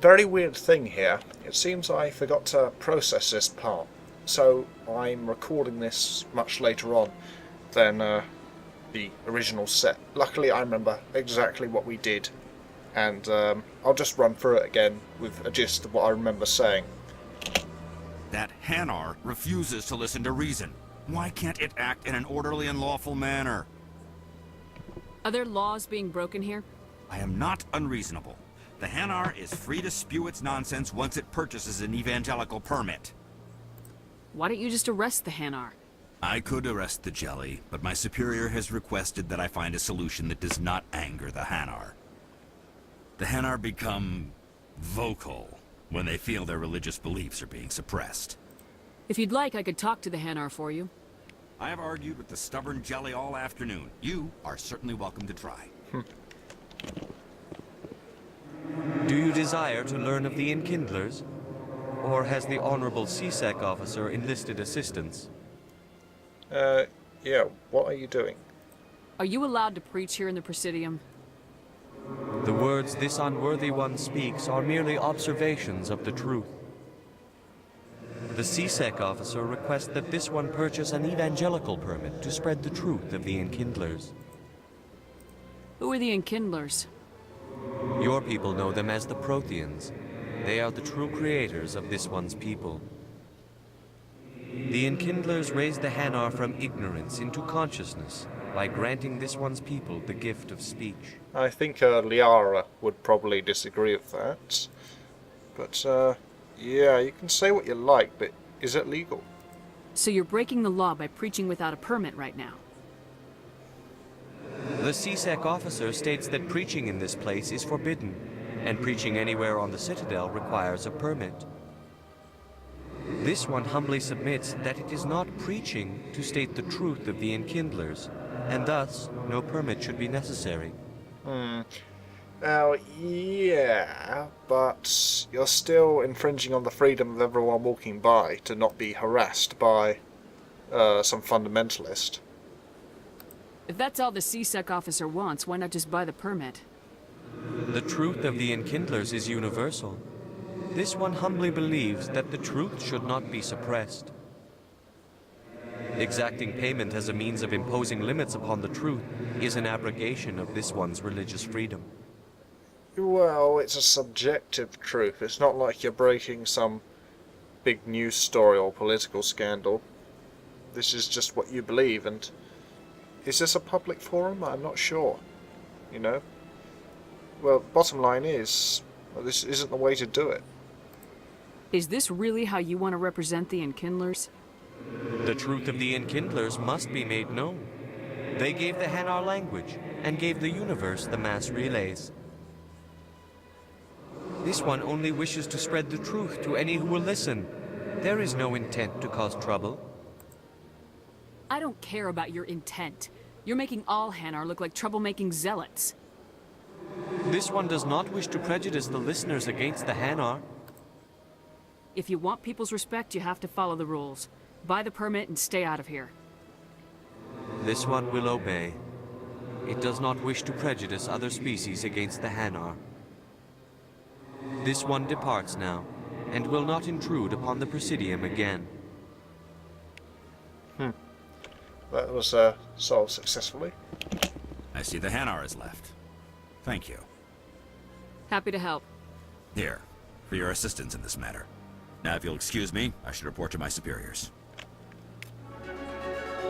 Very weird thing here. It seems I forgot to process this part, so I'm recording this much later on than the original set. Luckily, I remember exactly what we did, and I'll just run through it again with a gist of what I remember saying. That Hanar refuses to listen to reason. Why can't it act in an orderly and lawful manner? Are there laws being broken here? I am not unreasonable. The Hanar is free to spew its nonsense once it purchases an evangelical permit. Why don't you just arrest the Hanar? I could arrest the jelly, but my superior has requested that I find a solution that does not anger the Hanar. The Hanar become vocal when they feel their religious beliefs are being suppressed. If you'd like, I could talk to the Hanar for you. I have argued with the stubborn jelly all afternoon. You are certainly welcome to try. Do you desire to learn of the Enkindlers? Or has the Honorable CSEC officer enlisted assistance? Yeah, what are you doing? Are you allowed to preach here in the Presidium? The words this unworthy one speaks are merely observations of the truth. The CSEC officer requests that this one purchase an evangelical permit to spread the truth of the Enkindlers. Who are the Enkindlers? Your people know them as the Protheans. They are the true creators of this one's people. The Enkindlers raised the Hanar from ignorance into consciousness by granting this one's people the gift of speech. I think Liara would probably disagree with that. But, yeah, you can say what you like, but is it legal? So you're breaking the law by preaching without a permit right now? The CSEC officer states that preaching in this place is forbidden, and preaching anywhere on the Citadel requires a permit. This one humbly submits that it is not preaching to state the truth of the Enkindlers, and thus no permit should be necessary. Now, yeah, but you're still infringing on the freedom of everyone walking by to not be harassed by some fundamentalist. If that's all the CSEC officer wants, why not just buy the permit? The truth of the Enkindlers is universal. This one humbly believes that the truth should not be suppressed. Exacting payment as a means of imposing limits upon the truth is an abrogation of this one's religious freedom. Well, it's a subjective truth. It's not like you're breaking some big news story or political scandal. This is just what you believe, and is this a public forum? I'm not sure. You know? Well, bottom line is, well, this isn't the way to do it. Is this really how you want to represent the Enkindlers? The truth of the Enkindlers must be made known. They gave the Hanar language, and gave the universe the mass relays. This one only wishes to spread the truth to any who will listen. There is no intent to cause trouble. I don't care about your intent. You're making all Hanar look like troublemaking zealots. This one does not wish to prejudice the listeners against the Hanar. If you want people's respect, you have to follow the rules. Buy the permit and stay out of here. This one will obey. It does not wish to prejudice other species against the Hanar. This one departs now, and will not intrude upon the Presidium again. That was solved successfully. I see the Hanar is left. Thank you. Happy to help. Here, for your assistance in this matter. Now, if you'll excuse me, I should report to my superiors.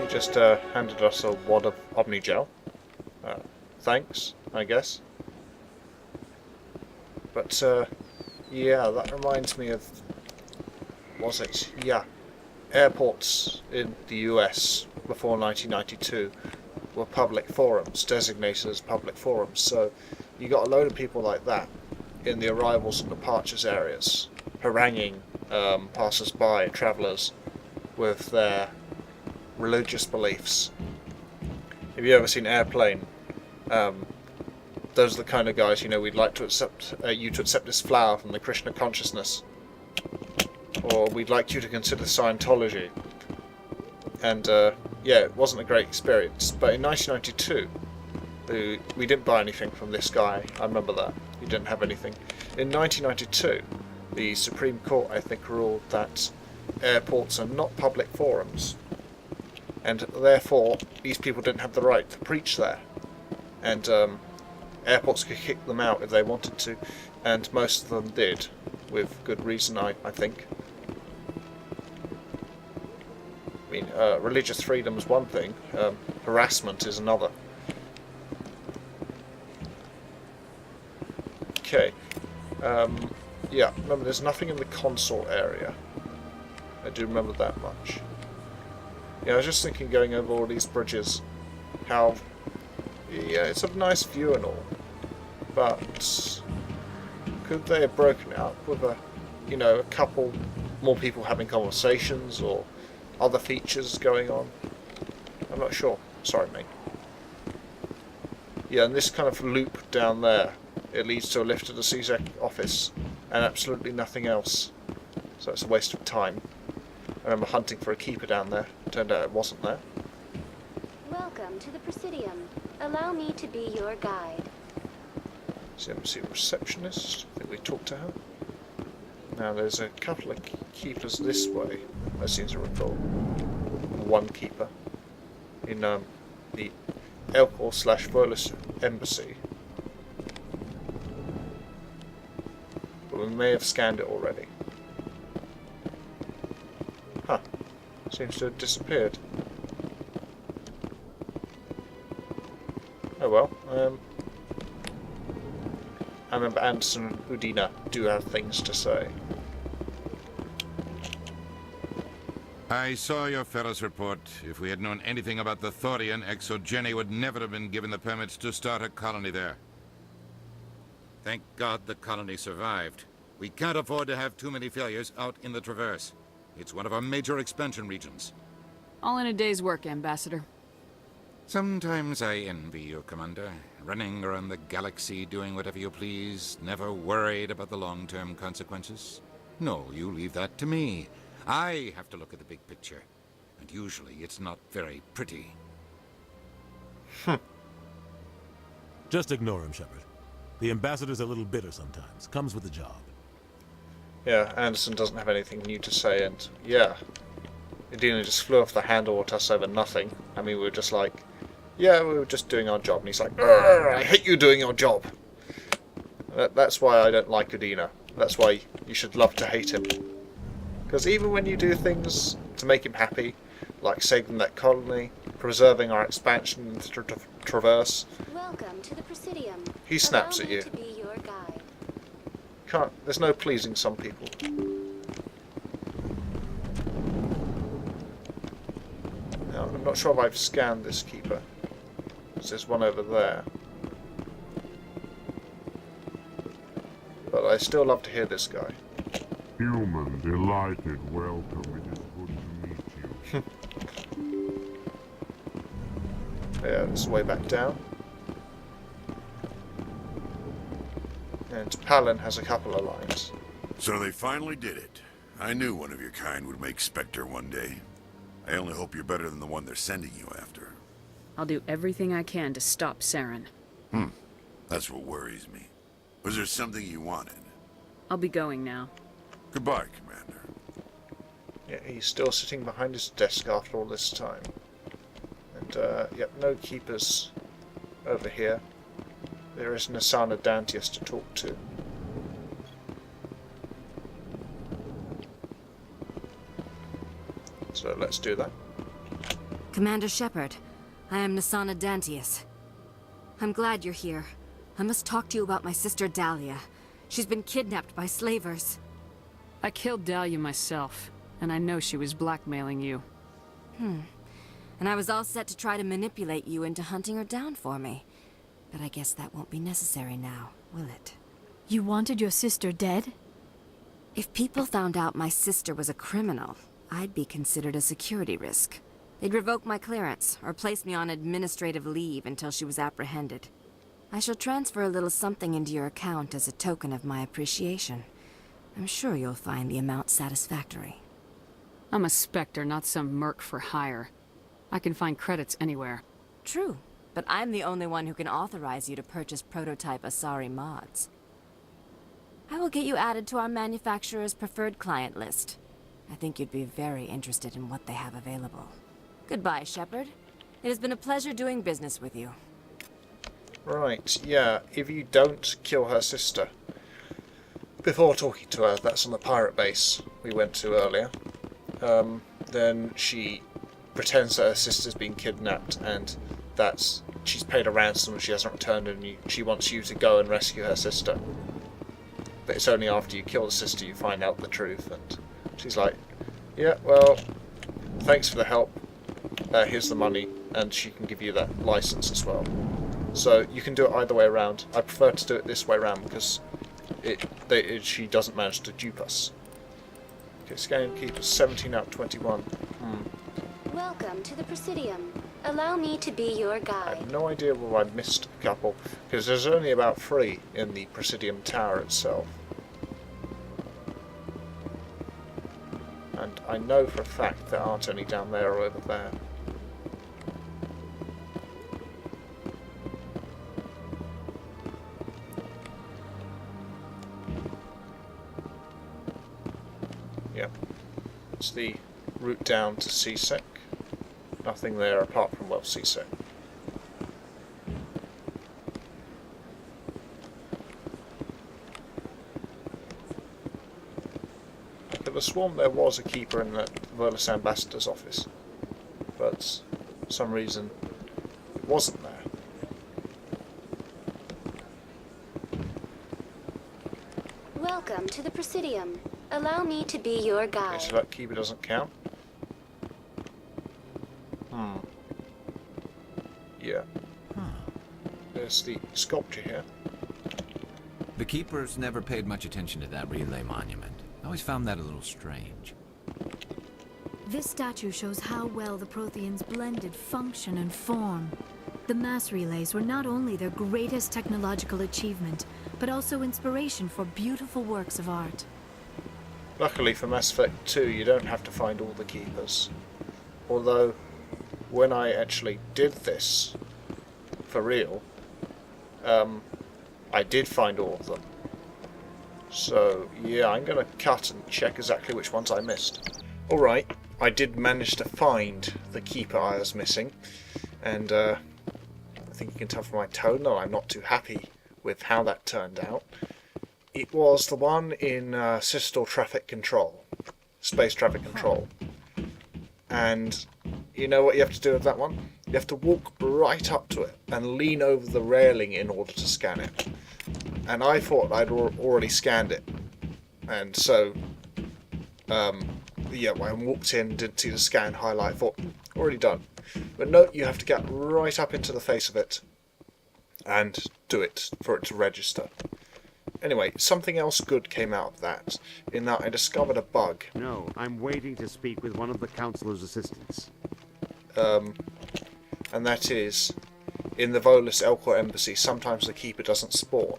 He just handed us a wad of Omnigel. Thanks, I guess. But, yeah, that reminds me of... Was it? Yeah. Airports in the US before 1992 were public forums, designated as public forums. So you got a load of people like that in the arrivals and departures areas, haranguing passers-by, travellers, with their religious beliefs. Have you ever seen Airplane? Those are the kind of guys, you know, we'd like to accept you to accept this flower from the Krishna consciousness, or we'd like you to consider Scientology. And yeah, it wasn't a great experience. But in 1992, we didn't buy anything from this guy. I remember that. you didn't have anything. In 1992, the Supreme Court, I think, ruled that airports are not public forums, and therefore these people didn't have the right to preach there, and airports could kick them out if they wanted to, and most of them did, with good reason, I think. I mean, religious freedom is one thing, harassment is another. Okay, yeah, remember there's nothing in the console area. I do remember that much. Yeah, I was just thinking, going over all these bridges, how, yeah, it's a nice view and all, but could they have broken it up with a, you know, a couple more people having conversations, or other features going on? I'm not sure. Sorry, mate. Yeah, and this kind of loop down there, it leads to a lift to the CSEC office, and absolutely nothing else. So it's a waste of time. I remember hunting for a keeper down there. Turned out it wasn't there. Welcome to the Presidium. Allow me to be your guide. CMC receptionist. I think we talked to her. Now there's a couple of keepers this way, I seem to recall. One keeper in the Elcor/Volus embassy. But we may have scanned it already. Huh. Seems to have disappeared. Oh well. I remember Anderson and Udina do have things to say. I saw your Ferris report. If we had known anything about the Thorian, Exogeny would never have been given the permits to start a colony there. Thank God the colony survived. We can't afford to have too many failures out in the Traverse. It's one of our major expansion regions. All in a day's work, Ambassador. Sometimes I envy you, Commander. Running around the galaxy, doing whatever you please, never worried about the long-term consequences. No, you leave that to me. I have to look at the big picture, and usually it's not very pretty. Just ignore him, Shepard. The Ambassador's a little bitter sometimes. Comes with the job. Yeah, Anderson doesn't have anything new to say, and yeah, Udina just flew off the handle at us over nothing. I mean, we were just like, yeah, we were just doing our job, and he's like, I hate you doing your job. That's why I don't like Udina. That's why you should love to hate him. Because even when you do things to make him happy, like saving that colony, preserving our expansion in the Traverse, Welcome to the Presidium. he snaps Allow at me you. to be your guide. There's no pleasing some people. Now, I'm not sure if I've scanned this keeper. There's one over there. But I still love to hear this guy. Human, delighted, welcome. It is good to meet you. Yeah, this is way back down. And Palin has a couple of lines. So they finally did it. I knew one of your kind would make Spectre one day. I only hope you're better than the one they're sending you after. I'll do everything I can to stop Saren. That's what worries me. Was there something you wanted? I'll be going now. Goodbye, Commander. Yeah, he's still sitting behind his desk after all this time. And, yep, no keepers over here. There is Nasana Dantius to talk to. So let's do that. Commander Shepard, I am Nasana Dantius. I'm glad you're here. I must talk to you about my sister Dahlia. She's been kidnapped by slavers. I killed Dahlia myself, and I know she was blackmailing you. And I was all set to try to manipulate you into hunting her down for me. But I guess that won't be necessary now, will it? You wanted your sister dead? If people found out my sister was a criminal, I'd be considered a security risk. They'd revoke my clearance, or place me on administrative leave until she was apprehended. I shall transfer a little something into your account as a token of my appreciation. I'm sure you'll find the amount satisfactory. I'm a Spectre, not some merc for hire. I can find credits anywhere. True, but I'm the only one who can authorize you to purchase prototype Asari mods. I will get you added to our manufacturer's preferred client list. I think you'd be very interested in what they have available. Goodbye, Shepard. It has been a pleasure doing business with you. Right, yeah, if you don't kill her sister before talking to her, that's on the pirate base we went to earlier, then she pretends that her sister's been kidnapped and that she's paid a ransom and she hasn't returned, and she wants you to go and rescue her sister. But it's only after you kill the sister you find out the truth, and she's like, yeah, well, thanks for the help, here's the money, and she can give you that license as well. So you can do it either way around. I prefer to do it this way around because she doesn't manage to dupe us. Okay, scanning keepers, 17 out of 21. Welcome to the Presidium. Allow me to be your I guide. have no idea whether I missed a couple, because there's only about 3 in the Presidium Tower itself. And I know for a fact there aren't any down there or over there. Yep. It's the route down to CSEC. Nothing there apart from, well, CSEC. I could have sworn there was a keeper in the Volus Ambassador's office, but for some reason it wasn't there. Welcome to the Presidium. Allow me to be your Okay, guide. so that keeper doesn't count. Yeah. There's the sculpture here. The keepers never paid much attention to that relay monument. I always found that a little strange. This statue shows how well the Protheans blended function and form. The mass relays were not only their greatest technological achievement, but also inspiration for beautiful works of art. Luckily for Mass Effect 2, you don't have to find all the keepers. Although, when I actually did this, for real, I did find all of them. So, yeah, I'm going to cut and check exactly which ones I missed. Alright, I did manage to find the keeper I was missing, and I think you can tell from my tone that I'm not too happy with how that turned out. It was the one in System Traffic Control, Space Traffic Control. And you know what you have to do with that one? You have to walk right up to it and lean over the railing in order to scan it. And I thought I'd already scanned it. And so, yeah, when I walked in, didn't see the scan highlight, thought, already done. But no, you have to get right up into the face of it and do it for it to register. Anyway, something else good came out of that, in that I discovered a bug. No, I'm waiting to speak with one of the Councilor's assistants. And that is, in the Volus Elcor Embassy, sometimes the Keeper doesn't spawn.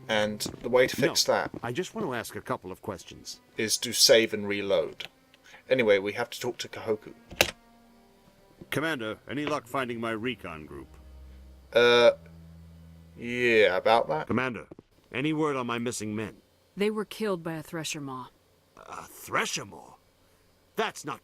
And the way to fix that... I just want to ask a couple of questions. ...is to save and reload. Anyway, we have to talk to Kahoku. Commander, any luck finding my recon group? Yeah, about that? Commander, any word on my missing men? They were killed by a Thresher Maw. A Thresher Maw? That's not...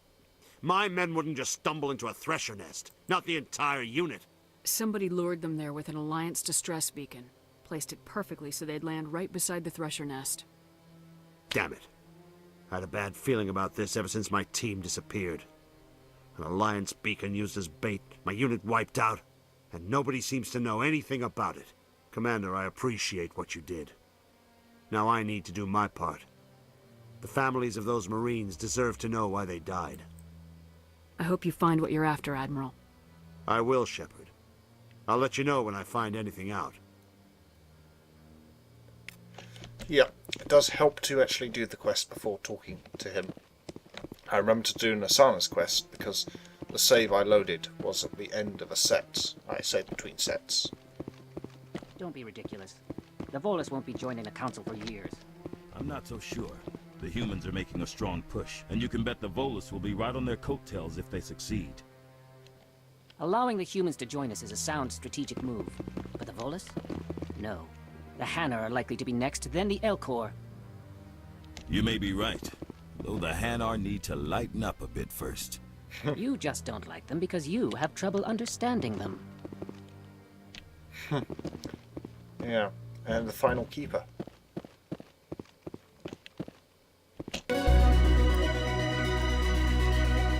My men wouldn't just stumble into a Thresher nest. Not the entire unit. Somebody lured them there with an Alliance distress beacon. Placed it perfectly so they'd land right beside the Thresher nest. Damn it. I had a bad feeling about this ever since my team disappeared. An Alliance beacon used as bait, my unit wiped out, and nobody seems to know anything about it. Commander, I appreciate what you did. Now I need to do my part. The families of those Marines deserve to know why they died. I hope you find what you're after, Admiral. I will, Shepard. I'll let you know when I find anything out. Yeah, it does help to actually do the quest before talking to him. I remember to do Nasana's quest because the save I loaded was at the end of a set. I saved between sets. Don't be ridiculous. The Volus won't be joining the Council for years. I'm not so sure. The humans are making a strong push, and you can bet the Volus will be right on their coattails if they succeed. Allowing the humans to join us is a sound strategic move. But the Volus? No. The Hanar are likely to be next, then the Elcor. You may be right, though the Hanar need to lighten up a bit first. You just don't like them because you have trouble understanding them. Yeah, and the final keeper.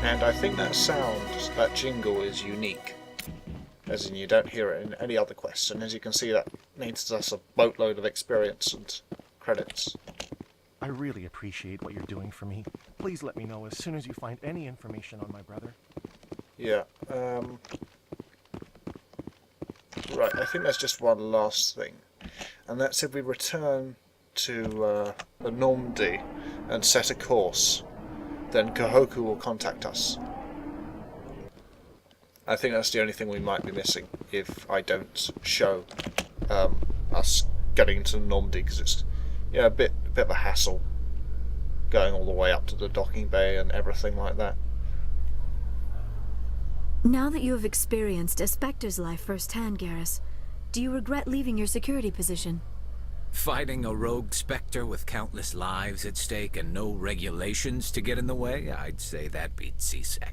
And I think that sound, that jingle, is unique. As in, you don't hear it in any other quest, and as you can see, that needs us a boatload of experience and credits. I really appreciate what you're doing for me. Please let me know as soon as you find any information on my brother. Yeah, right, I think there's just one last thing. And that's if we return to the Normandy and set a course, then Kohoku will contact us. I think that's the only thing we might be missing if I don't show us getting into Normandy, because it's a bit of a hassle going all the way up to the docking bay and everything like that. Now that you have experienced a Spectre's life firsthand, Garrus, do you regret leaving your security position? Fighting a rogue Spectre with countless lives at stake and no regulations to get in the way? I'd say that beats CSEC.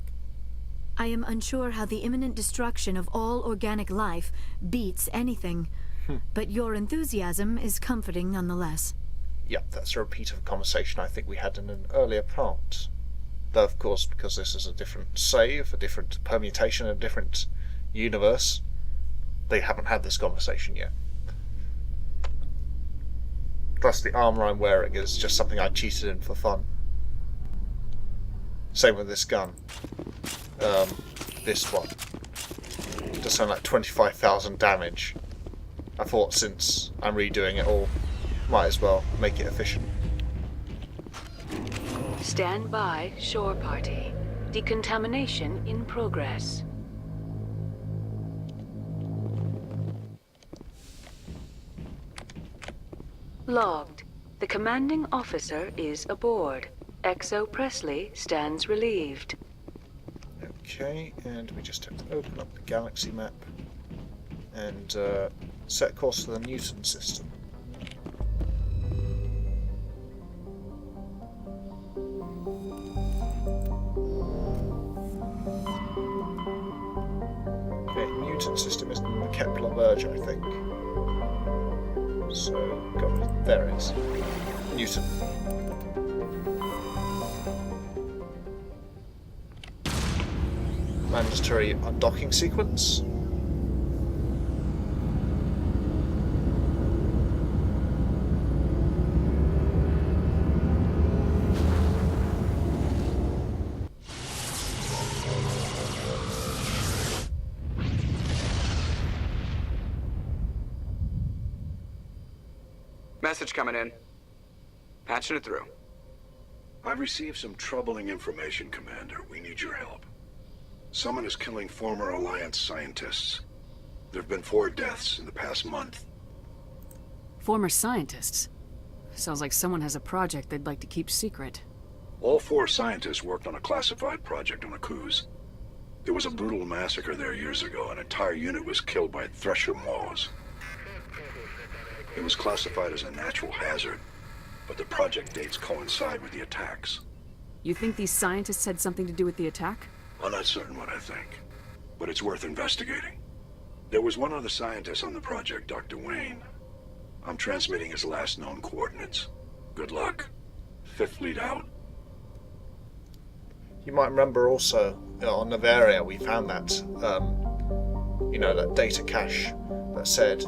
I am unsure how the imminent destruction of all organic life beats anything, but your enthusiasm is comforting nonetheless. Yep, that's a repeat of a conversation I think we had in an earlier part. Though, of course, because this is a different save, a different permutation, a different universe, they haven't had this conversation yet. Plus, the armor I'm wearing is just something I cheated in for fun. Same with this gun. This one. Just something like 25,000 damage. I thought since I'm redoing it all, might as well make it efficient. Stand by, shore party. Decontamination in progress. Logged. The commanding officer is aboard. Exo Presley stands relieved. Okay, and we just have to open up the galaxy map and set course for the Newton system. Okay, Newton system is in the Kepler Verge, I think. So, there it is. Newton. Mandatory undocking sequence. Message coming in. Patching it through. I've received some troubling information, Commander. We need your help. Someone is killing former Alliance scientists. There have been 4 deaths in the past month. Former scientists? Sounds like someone has a project they'd like to keep secret. All 4 scientists worked on a classified project on Akuz. There was a brutal massacre there years ago. An entire unit was killed by Thresher maws. It was classified as a natural hazard, but the project dates coincide with the attacks. You think these scientists had something to do with the attack? I'm not certain what I think, but it's worth investigating. There was one other scientist on the project, Dr. Wayne. I'm transmitting his last known coordinates. Good luck. 5th Fleet out. You might remember also, on Novaria we found that, that data cache that said,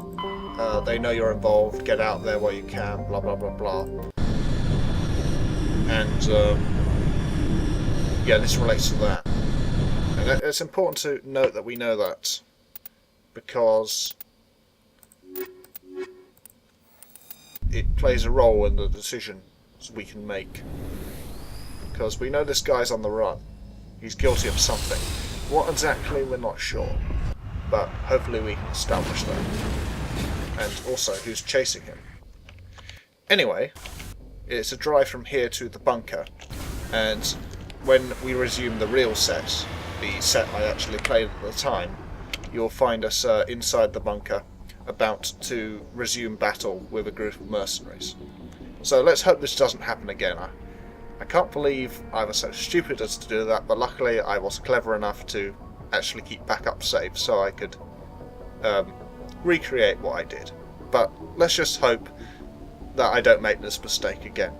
they know you're involved, get out there while you can, blah blah blah blah. And, yeah, this relates to that. And it's important to note that we know that, because it plays a role in the decisions we can make. Because we know this guy's on the run. He's guilty of something. What exactly, we're not sure. But hopefully we can establish that. And also who's chasing him. Anyway, it's a drive from here to the bunker. And when we resume the real set, the set I actually played at the time, you'll find us inside the bunker, about to resume battle with a group of mercenaries. So let's hope this doesn't happen again. I can't believe I was so stupid as to do that, but luckily I was clever enough to actually keep backup saves so I could recreate what I did. But let's just hope that I don't make this mistake again.